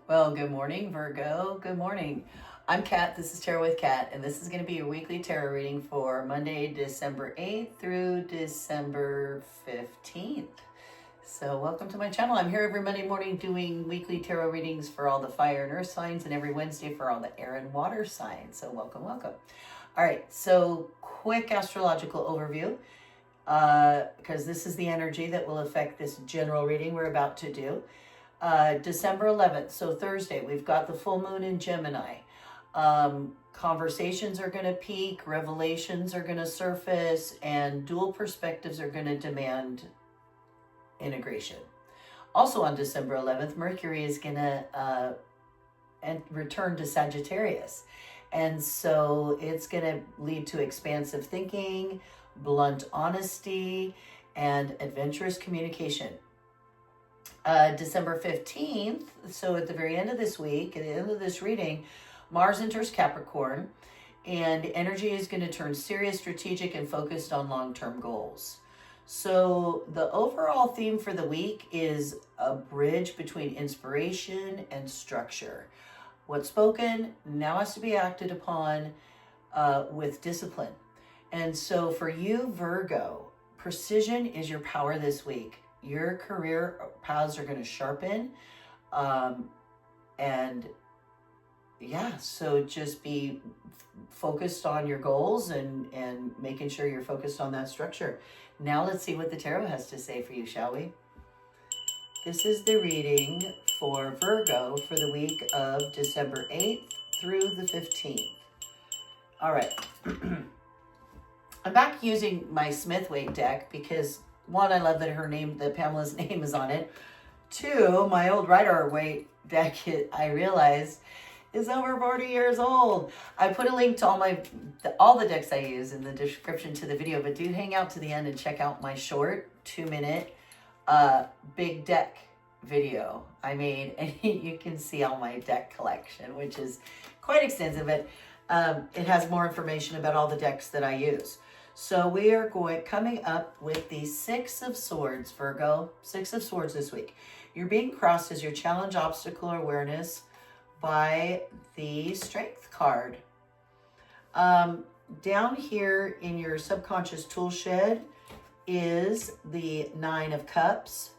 Well, good morning, Virgo. Good morning. I'm Kat. This is Tarot with Kat, and this is going to be your weekly tarot reading for Monday, December 8th through December 15th. So, welcome to my channel. I'm here every Monday morning doing weekly tarot readings for all the fire and earth signs, and every Wednesday for all the air and water signs. So, welcome, welcome. All right, so quick astrological overview, because this is the energy that will affect this general reading we're about to do. December 11th, so Thursday, we've got the full moon in Gemini. Conversations are going to peak, revelations are going to surface, and dual perspectives are going to demand integration. Also on December 11th, Mercury is going to return to Sagittarius. And so it's going to lead to expansive thinking, blunt honesty, and adventurous communication. December 15th, so at the very end of this week, at the end of this reading, Mars enters Capricorn, and energy is going to turn serious, strategic, and focused on long-term goals. So the overall theme for the week is a bridge between inspiration and structure. What's spoken now has to be acted upon with discipline. And so for you, Virgo, precision is your power this week. Your career paths are going to sharpen. And yeah, so just be focused on your goals and making sure you're focused on that structure. Now let's see what the tarot has to say for you, shall we? This is the reading for Virgo for the week of December 8th through the 15th. All right. I'm back using my Smith-Waite deck because one, I love that Pamela's name is on it. Two, my old Rider-Waite deck, I realized, is over 40 years old. I put a link to all the decks I use in the description to the video, but do hang out to the end and check out my short 2-minute big deck video I made, and you can see all my deck collection, which is quite extensive, but it has more information about all the decks that I use. So we are coming up with the Six of Swords, Virgo. Six of Swords this week. You're being crossed as your challenge, obstacle, awareness by the Strength card. Down here in your subconscious tool shed is the Nine of Cups.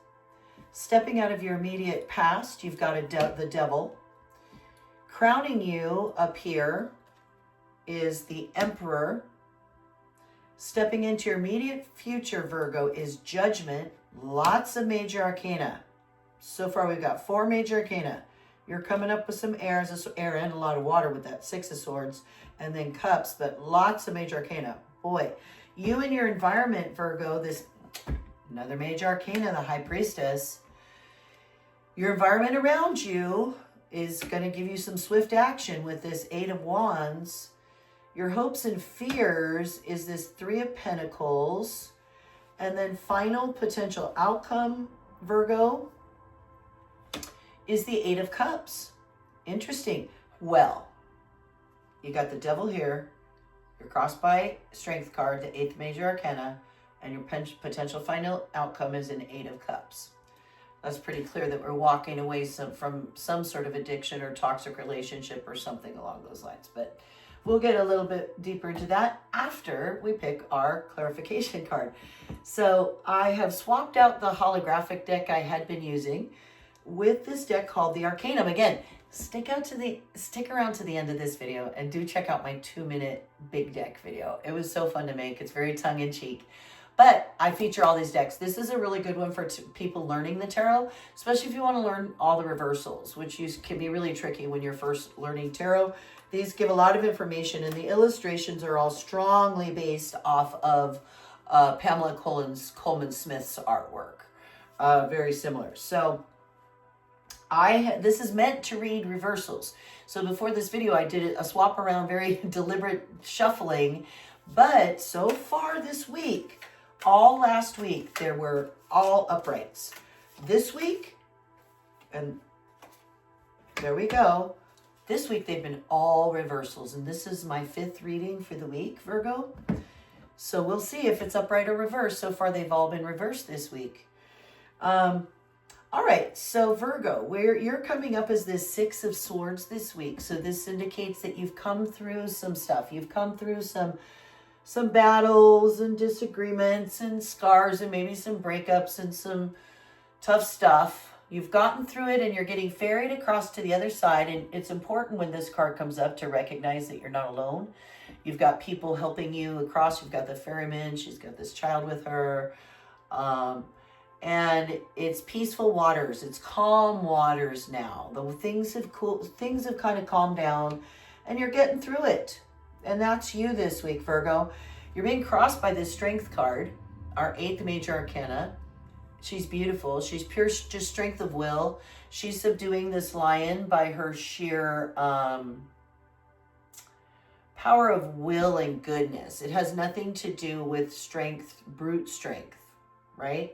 Stepping out of your immediate past, you've got the Devil. Crowning you up here is the Emperor. Stepping into your immediate future, Virgo, is Judgment. Lots of major arcana. So far, we've got 4 major arcana. You're coming up with some air and a lot of water with that Six of Swords, and then Cups, but lots of major arcana. Boy, you and your environment, Virgo, another major arcana, the High Priestess. Your environment around you is going to give you some swift action with this Eight of Wands. Your hopes and fears is this Three of Pentacles. And then final potential outcome, Virgo, is the Eight of Cups. Interesting. Well, you got the Devil here. You're crossed by Strength card, the 8th major arcana. And your potential final outcome is an Eight of Cups. That's pretty clear that we're walking away from some sort of addiction or toxic relationship or something along those lines. But we'll get a little bit deeper into that after we pick our clarification card. So I have swapped out the holographic deck I had been using with this deck called the Arcanum. Again, stick around to the end of this video and do check out my 2-minute big deck video. It was so fun to make. It's very tongue-in-cheek. But I feature all these decks. This is a really good one for people learning the tarot, especially if you want to learn all the reversals, which can be really tricky when you're first learning tarot. These give a lot of information, and the illustrations are all strongly based off of Pamela Coleman-Smith's artwork. Very similar. So this is meant to read reversals. So before this video, I did a swap around, very deliberate shuffling. But so far this week, all last week, there were all uprights. This week, and there we go. This week, they've been all reversals. And this is my 5th reading for the week, Virgo. So we'll see if it's upright or reversed. So far, they've all been reversed this week. All right, so Virgo, where you're coming up as this Six of Swords this week. So this indicates that you've come through some stuff. You've come through some battles and disagreements and scars and maybe some breakups and some tough stuff. You've gotten through it and you're getting ferried across to the other side. And it's important when this card comes up to recognize that you're not alone. You've got people helping you across. You've got the ferryman. She's got this child with her. And it's peaceful waters. It's calm waters now. The things have kind of calmed down and you're getting through it. And that's you this week, Virgo. You're being crossed by this Strength card, our 8th major arcana. She's beautiful. She's pure just strength of will. She's subduing this lion by her sheer power of will and goodness. It has nothing to do with strength, brute strength, right?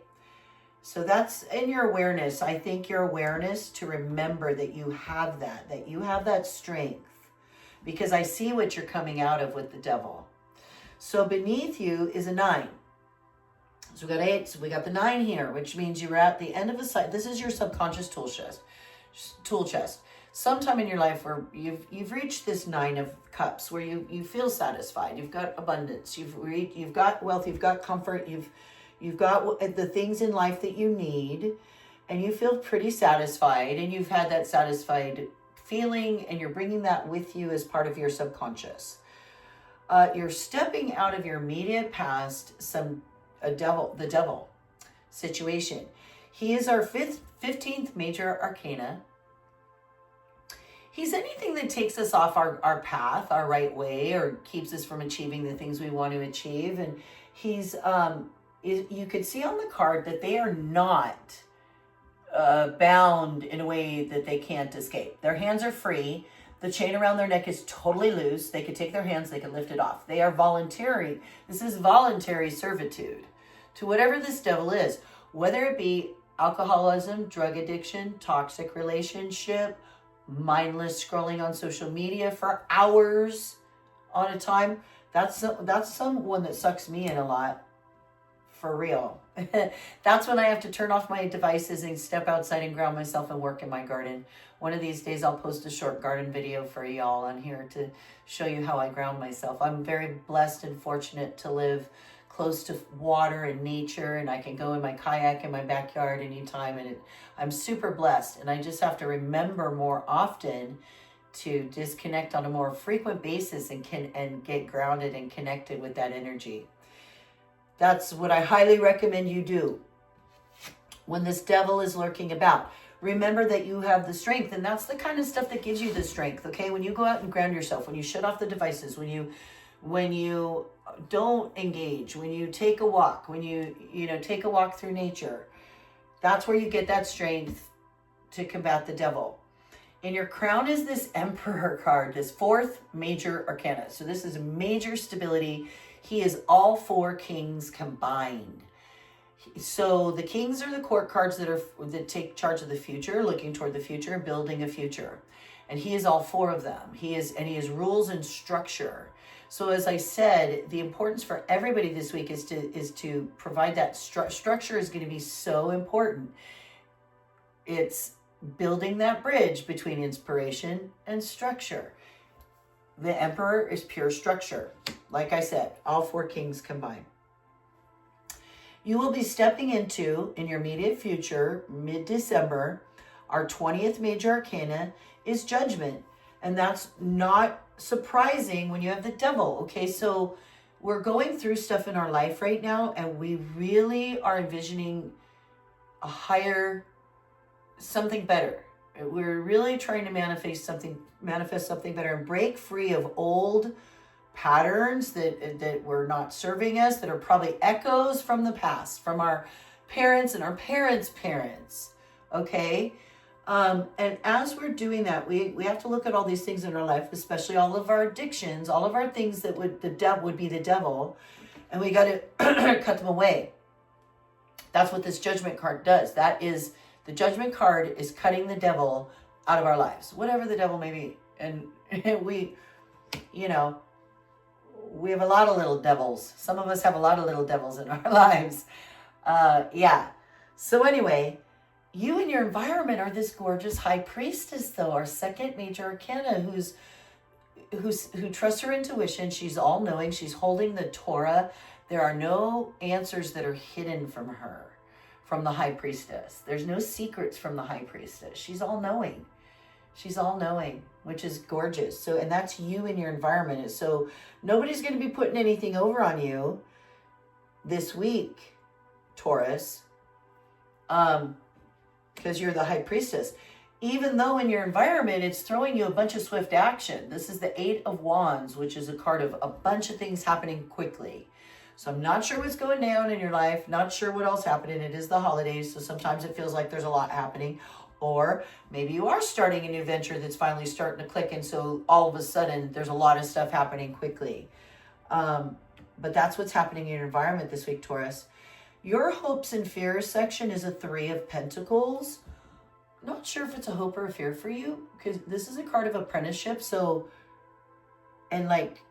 So that's in your awareness. I think your awareness to remember that you have that strength, because I see what you're coming out of with the devil. So beneath you is a 9. So we got 8, so we got the 9 here, which means you're at the end of a cycle. This is your subconscious tool chest. Sometime in your life where you've reached this 9 of cups, where you feel satisfied, you've got abundance, you've got wealth, you've got comfort, you've got the things in life that you need, and you feel pretty satisfied, and you've had that satisfied feeling, and you're bringing that with you as part of your subconscious. You're stepping out of your immediate past, the devil situation. He is our 15th major arcana. He's anything that takes us off our path, our right way, or keeps us from achieving the things we want to achieve. And he's, you could see on the card that they are not bound in a way that they can't escape. Their hands are free. The chain around their neck is totally loose. They could take their hands, they could lift it off. They are voluntary. This is voluntary servitude to whatever this devil is, whether it be alcoholism, drug addiction, toxic relationship, mindless scrolling on social media for hours on a time. That's someone that sucks me in a lot, for real. That's when I have to turn off my devices and step outside and ground myself and work in my garden. One of these days I'll post a short garden video for y'all on here to show you how I ground myself. I'm very blessed and fortunate to live close to water and nature, and I can go in my kayak in my backyard anytime, and I'm super blessed. And I just have to remember more often to disconnect on a more frequent basis and get grounded and connected with that energy. That's what I highly recommend you do when this devil is lurking about. Remember that you have the strength, and that's the kind of stuff that gives you the strength, okay? When you go out and ground yourself, when you shut off the devices, when you don't engage, when you take a walk, when you take a walk through nature, that's where you get that strength to combat the devil. And your crown is this Emperor card, this 4th major arcana. So this is major stability. He is all 4 kings combined. So the kings are the court cards that take charge of the future, looking toward the future, building a future. And he is all 4 of them. He is rules and structure. So as I said, the importance for everybody this week is to provide that structure is going to be so important. It's building that bridge between inspiration and structure. The Emperor is pure structure. Like I said, all 4 kings combined. You will be stepping into, in your immediate future, mid-December, our 20th major arcana is Judgment. And that's not surprising when you have the devil, okay? So we're going through stuff in our life right now, and we really are envisioning something better. We're really trying to manifest something better and break free of old patterns that were not serving us, that are probably echoes from the past, from our parents and our parents' parents, okay? And as we're doing that, we have to look at all these things in our life, especially all of our addictions, all of our things that would be the devil, and we got to cut them away. That's what this Judgment card does. That is, the Judgment card is cutting the devil out of our lives, whatever the devil may be. And we have a lot of little devils. Some of us have a lot of little devils in our lives. So anyway, you and your environment are this gorgeous high priestess, though, our second major arcana, who trusts her intuition. She's all knowing. She's holding the Torah. There are no answers that are hidden from her, from the high priestess. There's no secrets from the high priestess. She's all knowing. She's all knowing, which is gorgeous. So, and that's you and your environment. So nobody's going to be putting anything over on you this week, Taurus, because you're the high priestess. Even though in your environment, it's throwing you a bunch of swift action. This is the 8 of Wands, which is a card of a bunch of things happening quickly. So I'm not sure what's going down in your life, not sure what else happening. It is the holidays, so sometimes it feels like there's a lot happening. Or maybe you are starting a new venture that's finally starting to click, and so all of a sudden there's a lot of stuff happening quickly. But that's what's happening in your environment this week, Taurus. Your hopes and fears section is a 3 of Pentacles. Not sure if it's a hope or a fear for you, because this is a card of apprenticeship. So, and like,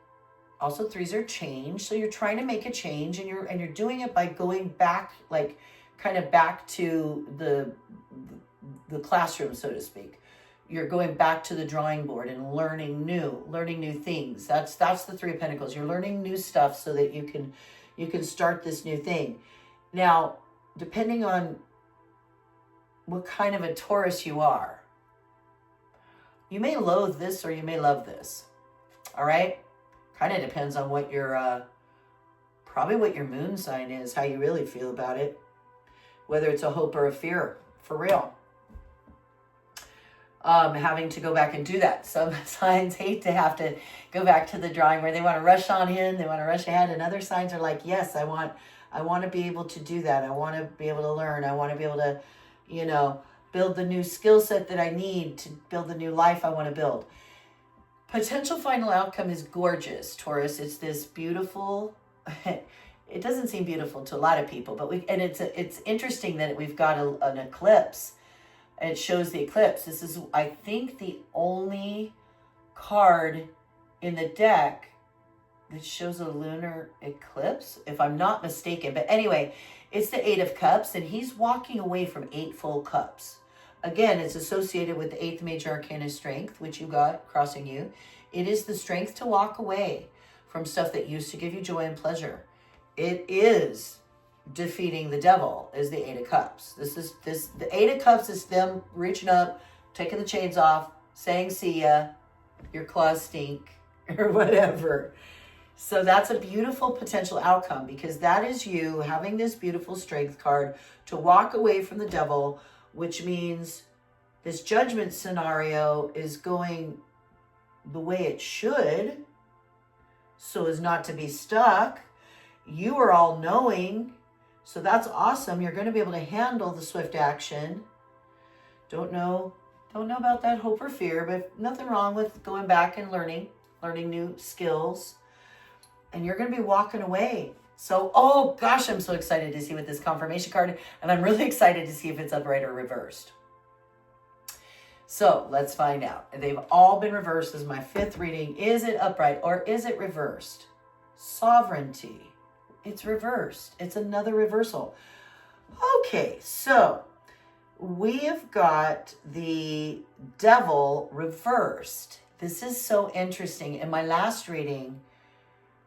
also 3s are change. So you're trying to make a change, and you're doing it by going back, like kind of back to the classroom, so to speak. You're going back to the drawing board and learning new things. That's the 3 of Pentacles. You're learning new stuff so that you can start this new thing. Now, depending on what kind of a Taurus you are, you may loathe this or you may love this. All right? Kind of depends on what your probably what your moon sign is, how you really feel about it, whether it's a hope or a fear, for real. Having to go back and do that. Some signs hate to have to go back to the drawing board. They want to rush on in, they want to rush ahead, and other signs are like, yes, I want to be able to do that. I want to be able to learn. I want to be able to, build the new skill set that I need to build the new life I want to build. Potential final outcome is gorgeous, Taurus. It's this beautiful, it doesn't seem beautiful to a lot of people, but it's interesting that we've got an eclipse. It shows the eclipse. This is, I think, the only card in the deck that shows a lunar eclipse, if I'm not mistaken. But anyway, it's the 8 of Cups, and he's walking away from 8 full cups. Again, it's associated with the 8th major arcana strength, which you got crossing you. It is the strength to walk away from stuff that used to give you joy and pleasure. It is defeating the devil, is the 8 of Cups. The 8 of Cups is them reaching up, taking the chains off, saying, see ya, your claws stink, or whatever. So that's a beautiful potential outcome, because that is you having this beautiful strength card to walk away from the devil, which means this judgment scenario is going the way it should, so as not to be stuck. You are all knowing, so that's awesome. You're going to be able to handle the swift action. Don't know about that hope or fear, but nothing wrong with going back and learning new skills. And you're going to be walking away. So, oh gosh, I'm so excited to see what this confirmation card, and I'm really excited to see if it's upright or reversed. So let's find out. They've all been reversed. This is my 5th reading. Is it upright or is it reversed? Sovereignty. It's reversed. It's another reversal. Okay, so we have got the devil reversed. This is so interesting. In my last reading,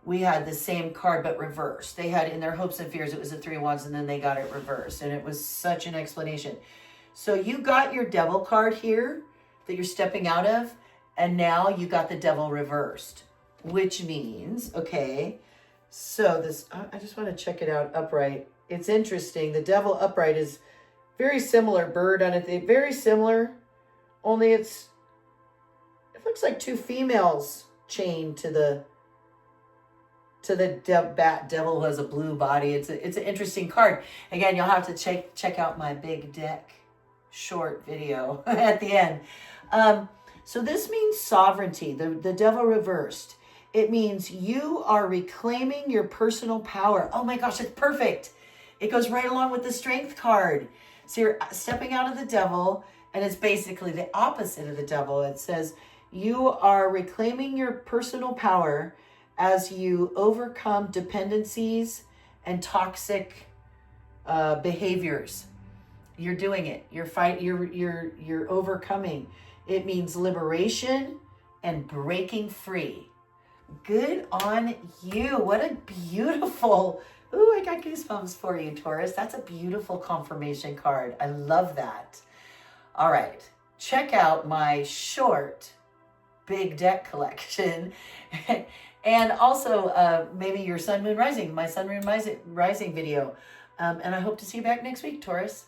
we had the same card but reversed. They had in their hopes and fears, it was a 3 of Wands, and then they got it reversed. And it was such an explanation. So you got your devil card here that you're stepping out of, and now you got the devil reversed, which means, okay, so this, I just want to check it out upright. It's interesting. The devil upright is very similar, bird on it, very similar, only it looks like 2 females chained to the bat devil who has a blue body. It's an interesting card. Again, you'll have to check out my big deck short video at the end. So this means sovereignty, the devil reversed. It means you are reclaiming your personal power. Oh my gosh, it's perfect. It goes right along with the strength card. So you're stepping out of the devil, and it's basically the opposite of the devil. It says you are reclaiming your personal power as you overcome dependencies and toxic behaviors. You're doing it. You're overcoming. It means liberation and breaking free. Good on you. What a beautiful, ooh, I got goosebumps for you, Taurus. That's a beautiful confirmation card. I love that. All right. Check out my short big deck collection. And also maybe your sun, moon, rising, my sun, moon, rising video. And I hope to see you back next week, Taurus.